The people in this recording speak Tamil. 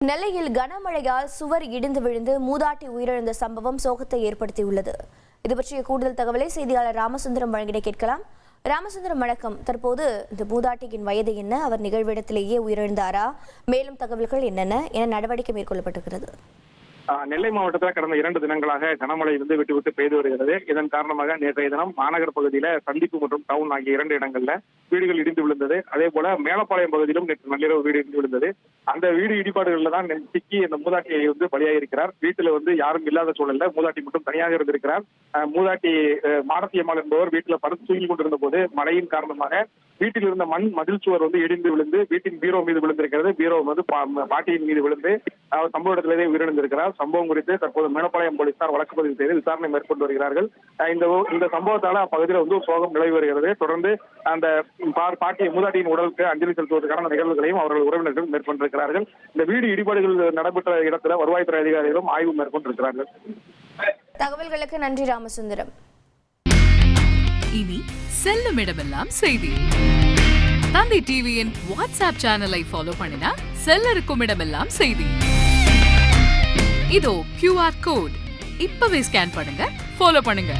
நெல்லையில் கனமழையால் சுவர் இடிந்து விழுந்து மூதாட்டி உயிரிழந்த சம்பவம் சோகத்தை ஏற்படுத்தியுள்ளது. இது பற்றிய கூடுதல் தகவலை செய்தியாளர் ராமசுந்தரம் வழங்கிட கேட்கலாம். ராமசுந்தரம், வணக்கம். தற்போது இந்த மூதாட்டியின் வயது என்ன? அவர் நிகழ்விடத்திலேயே உயிரிழந்தாரா? மேலும் தகவல்கள் என்னென்ன நடவடிக்கை மேற்கொள்ளப்பட்டிருக்கிறது? நெல்லை மாவட்டத்தில் கடந்த 2 தினங்களாக கனமழை விட்டு பெய்து வருகிறது. இதன் காரணமாக நேற்றைய தினம் மாநகர பகுதியில சந்திப்பு மற்றும் டவுன் ஆகிய 2 இடங்கள்ல வீடுகள் இடிந்து விழுந்தது. அதே போல மேலப்பாளையம் பகுதியிலும் நேற்று நள்ளிரவு வீடு இடிந்து விழுந்தது. அந்த வீடு இடிபாடுகள்ல தான் சிக்கி இந்த மூதாட்டியை பலியாக இருக்கிறார். வீட்டுல யாரும் இல்லாத சூழல்ல மூதாட்டி மட்டும் தனியாக இருந்திருக்கிறார். மூதாட்டி மாரத்தியம்மாள் என்பவர் வீட்டுல படுத்து தூங்கி கொண்டிருந்த போது மழையின் காரணமாக வீட்டில் இருந்த மதில் சுவர் இடிந்து விழுந்து வீட்டின் பீரோ மீது விழுந்திருக்கிறது. பீரோ பாட்டியின் மீது விழுந்து சம்பவ இடத்திலேயே உயிரிழந்திருக்கிறார். சம்பவம் குறித்து தற்போது மேலப்பாளையம் போலீசார் வழக்கு பதிவு செய்து விசாரணை மேற்கொண்டு வருகிறார்கள். இந்த சம்பவத்தால அப்பகுதியில் சோகம் நிலவி வருகிறது. தொடர்ந்து அந்த மூதாட்டியின் உடலுக்கு அஞ்சலி செலுத்துவதற்கான நிகழ்வுகளையும் அவர்கள் உறவினர்கள் மேற்கொண்டிருக்கிறார்கள். இந்த வீடு இடிபாடுகள் நடைபெற்ற இடத்துல வருவாய்த்துறை அதிகாரிகளும் ஆய்வு மேற்கொண்டிருக்கிறார்கள். தகவல்களுக்கு நன்றி ராமசுந்தரம். இனி செல்லும் இடமெல்லாம் செய்தி. தந்தை டிவியின் வாட்ஸ்அப் சேனலை ஃபாலோ பண்ணினா செல்ல இருக்கும் இடமெல்லாம் செய்தி. இதோ QR கோட் இப்பவே ஸ்கேன் பண்ணுங்க, ஃபாலோ பண்ணுங்க.